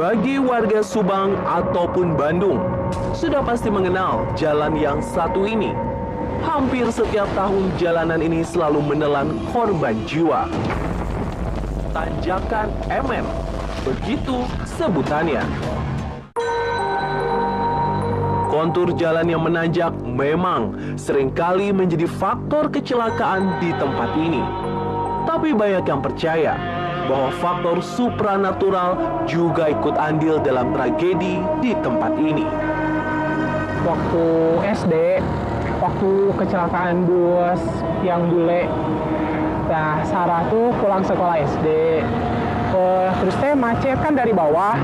Bagi warga Subang ataupun Bandung, sudah pasti mengenal jalan yang satu ini. Hampir setiap tahun jalanan ini selalu menelan korban jiwa. Tanjakan MN, begitu sebutannya. Kontur jalan yang menanjak memang seringkali menjadi faktor kecelakaan di tempat ini. Tapi banyak yang percaya bahwa faktor supranatural juga ikut andil dalam tragedi di tempat ini. Waktu SD, waktu kecelakaan bus yang bule, nah Sarah tuh pulang sekolah SD, terus teh macet kan dari bawah,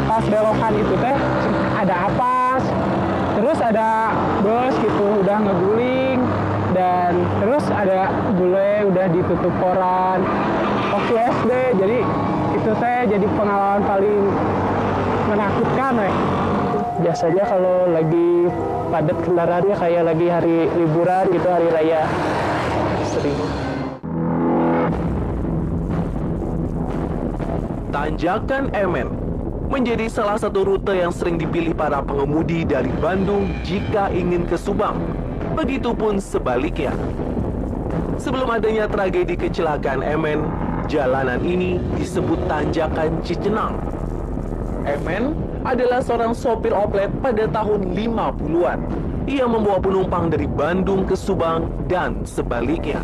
pas belokan itu teh ada apa, terus ada bus gitu udah ngeguling, dan terus ada bule udah ditutup koran. Waktu SD, jadi itu teh jadi pengalaman paling menakutkan. Biasanya kalau lagi padat kendaraannya kayak lagi hari liburan gitu, hari raya, sering. Tanjakan MN menjadi salah satu rute yang sering dipilih para pengemudi dari Bandung jika ingin ke Subang. Begitupun sebaliknya. Sebelum adanya tragedi kecelakaan MN, jalanan ini disebut Tanjakan Cicenang. MN adalah seorang sopir oplet pada tahun 50-an. Ia membawa penumpang dari Bandung ke Subang dan sebaliknya.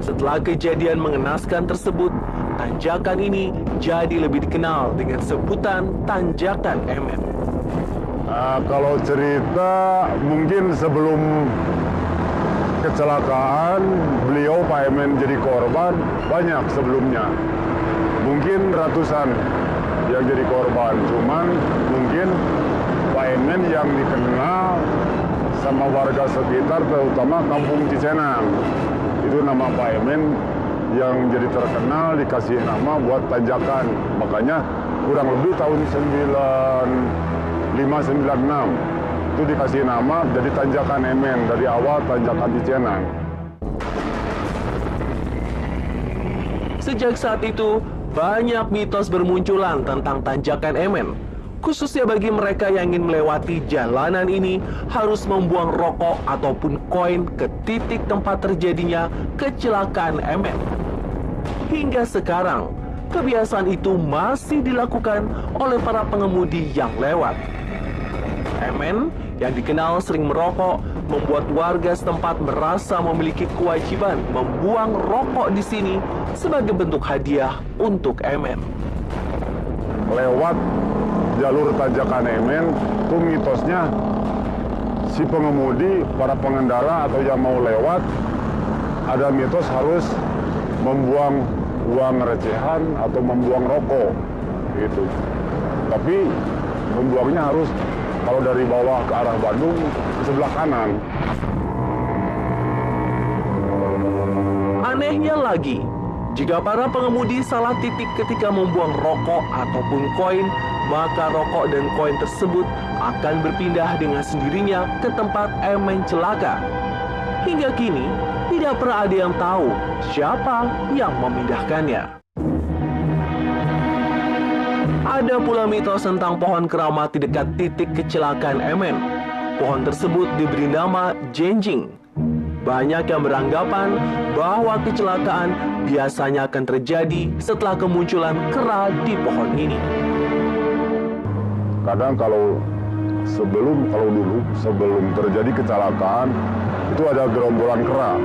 Setelah kejadian mengenaskan tersebut, tanjakan ini jadi lebih dikenal dengan sebutan Tanjakan MN. Kalau cerita mungkin sebelum kecelakaan beliau Pak Emen jadi korban banyak sebelumnya, mungkin ratusan yang jadi korban, cuman mungkin Pak Emen yang dikenal sama warga sekitar, terutama kampung Cicenang, itu nama Pak Emen yang jadi terkenal, dikasih nama buat tanjakan. Makanya kurang lebih tahun 95-96 itu dikasih nama jadi Tanjakan MN, dari awal Tanjakan Cicenang. Sejak saat itu, banyak mitos bermunculan tentang Tanjakan MN. Khususnya bagi mereka yang ingin melewati jalanan ini harus membuang rokok ataupun koin ke titik tempat terjadinya kecelakaan MN. Hingga sekarang, kebiasaan itu masih dilakukan oleh para pengemudi yang lewat. MN yang dikenal sering merokok membuat warga setempat merasa memiliki kewajiban membuang rokok di sini sebagai bentuk hadiah untuk MN. Lewat jalur Tanjakan MN itu mitosnya si pengemudi, para pengendara atau yang mau lewat, ada mitos harus membuang uang recehan atau membuang rokok gitu. Tapi membuangnya harus, kalau dari bawah ke arah Bandung, ke sebelah kanan. Anehnya lagi, jika para pengemudi salah titik ketika membuang rokok ataupun koin, maka rokok dan koin tersebut akan berpindah dengan sendirinya ke tempat MN celaka. Hingga kini, tidak pernah ada yang tahu siapa yang memindahkannya. Ada pula mitos tentang pohon keramat di dekat titik kecelakaan MN. Pohon tersebut diberi nama Jenjing. Banyak yang beranggapan bahwa kecelakaan biasanya akan terjadi setelah kemunculan kera di pohon ini. Kadang kalau dulu sebelum terjadi kecelakaan itu ada gerombolan kera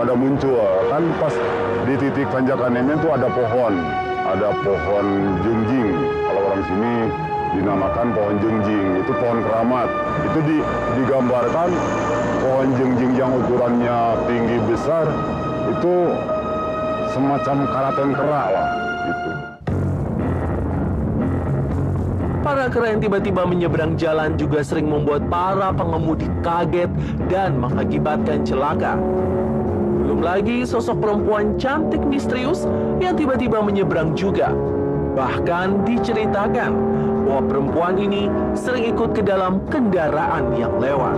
pada muncul. Kan pas di titik Tanjakan MN itu ada pohon jengjing. Kalau orang sini dinamakan pohon jengjing, itu pohon keramat. Itu digambarkan pohon jengjing yang ukurannya tinggi besar, itu semacam karaten kera lah gitu. Para kera yang tiba-tiba menyeberang jalan juga sering membuat para pengemudi kaget dan mengakibatkan celaka. Belum lagi sosok perempuan cantik misterius yang tiba-tiba menyeberang juga. Bahkan diceritakan bahwa perempuan ini sering ikut ke dalam kendaraan yang lewat.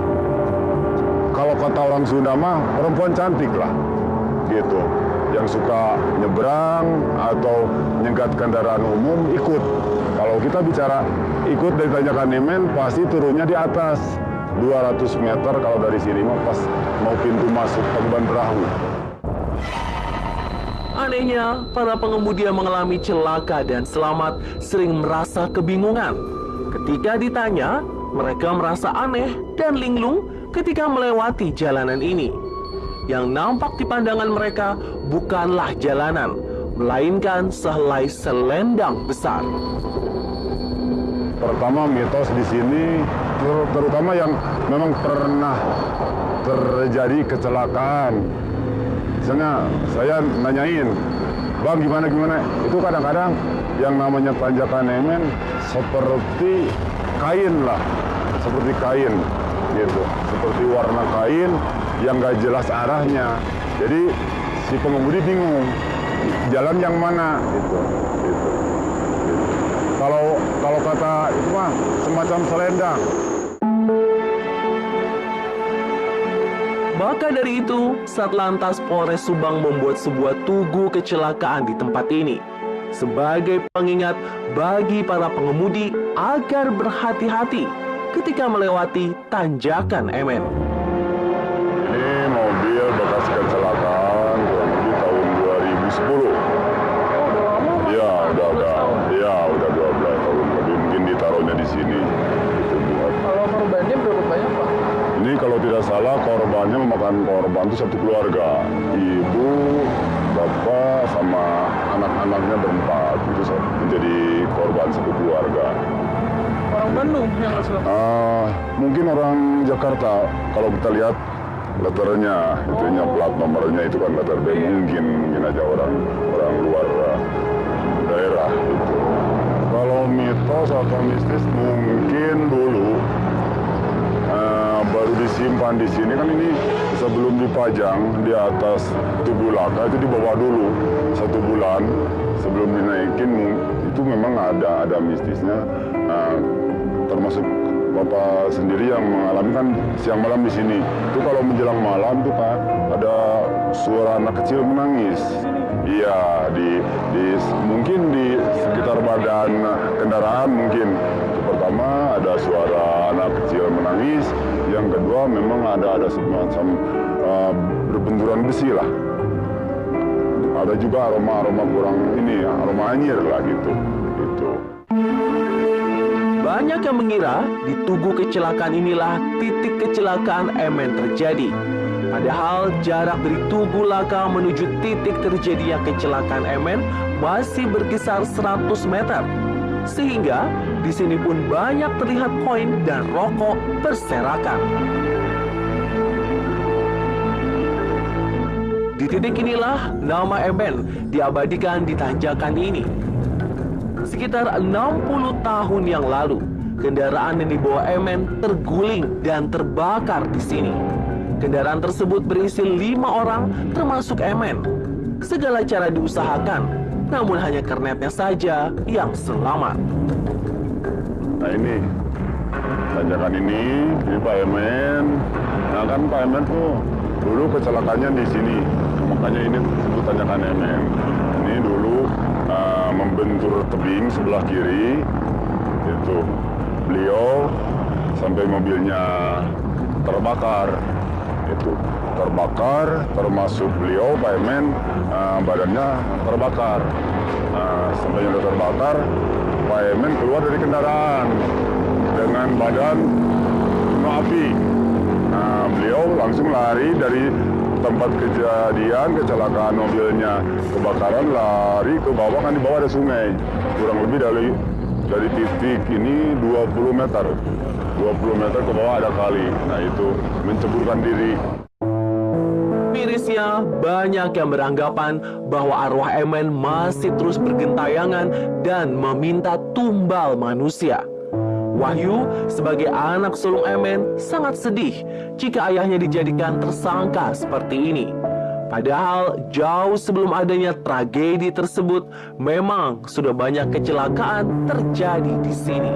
Kalau kata orang Sunda mah perempuan cantik lah gitu. yang suka nyebrang atau nyegat kendaraan umum ikut. Kalau kita bicara ikut dari Tanjakan Emen, pasti turunnya di atas 200 meter kalau dari sini pas mau pintu masuk Tangkuban Perahu. Anehnya, para pengemudi yang mengalami celaka dan selamat sering merasa kebingungan. Ketika ditanya, mereka merasa aneh dan linglung ketika melewati jalanan ini. Yang nampak di pandangan mereka bukanlah jalanan, melainkan sehelai selendang besar. Pertama, mitos di sini, terutama yang memang pernah terjadi kecelakaan. Misalnya saya nanyain, Bang gimana? Itu kadang-kadang yang namanya Tanjakan Emen seperti kain lah, seperti kain gitu, seperti warna kain yang gak jelas arahnya. Jadi si pengemudi bingung jalan yang mana gitu. Kalau kata itu mah semacam selendang. Maka dari itu, Satlantas Polres Subang membuat sebuah tugu kecelakaan di tempat ini sebagai pengingat bagi para pengemudi agar berhati-hati ketika melewati Tanjakan Emen. Ini mobil bekas kecelakaan kurang lebih tahun 2010. Udah 12 tahun lebih, mungkin ditaruhnya di sini. Itu buat. Kalau korbannya berapa banyak, Pak? Ini kalau tidak salah korbannya memakan korban itu satu keluarga, ibu, bapak, sama anak-anaknya berempat. Itu menjadi korban satu keluarga. Orang Bandung yang kecelakaan? Mungkin orang Jakarta. Kalau kita lihat letternya, itunya plat nomornya itu kan letter B. Mungkin aja orang luar daerah itu. Kalau mitos atau mistis mungkin dulu baru disimpan di sini kan, ini sebelum dipajang di atas tugu laka itu dibawa dulu 1 bulan sebelum dinaikin. Itu memang ada mistisnya, termasuk Bapak sendiri yang mengalami kan siang malam di sini. Itu kalau menjelang malam tuh Pak ada suara anak kecil menangis. Iya, mungkin di sekitar badan kendaraan mungkin. Pertama ada suara anak kecil menangis, yang kedua memang ada semacam berbenturan besi lah. Ada juga aroma kurang ini, aroma anyir lah gitu. Banyak yang mengira di tugu kecelakaan inilah titik kecelakaan Emen terjadi. Padahal jarak dari tugu laka menuju titik terjadinya kecelakaan Emen masih berkisar 100 meter. Sehingga di sini pun banyak terlihat koin dan rokok berserakan. Di titik inilah nama Emen diabadikan di tanjakan ini. Sekitar 60 tahun yang lalu, kendaraan yang dibawa Emen terguling dan terbakar di sini. Kendaraan tersebut berisi 5 orang termasuk Emen. Segala cara diusahakan, namun hanya kernetnya saja yang selamat. Nah ini tanjakan ini Pak Emen. Nah kan Pak Emen tuh dulu kecelakaannya di sini, makanya ini disebut Tanjakan Emen. Ini dulu membentur tebing sebelah kiri, itu beliau sampai mobilnya terbakar. Itu terbakar, termasuk beliau Pak Emen, badannya terbakar. Sampai yang terbakar, Pak Emen keluar dari kendaraan dengan badan penuh api. Beliau langsung lari dari tempat kejadian kecelakaan mobilnya kebakaran, lari ke bawah, kan di bawah ada sungai, kurang lebih dari titik ini 20 meter ke bawah ada kali. Nah itu menceburkan diri. Mirisnya, banyak yang beranggapan bahwa arwah Emen masih terus bergentayangan dan meminta tumbal manusia. Wahyu sebagai anak sulung Emen sangat sedih jika ayahnya dijadikan tersangka seperti ini. Padahal jauh sebelum adanya tragedi tersebut, memang sudah banyak kecelakaan terjadi di sini.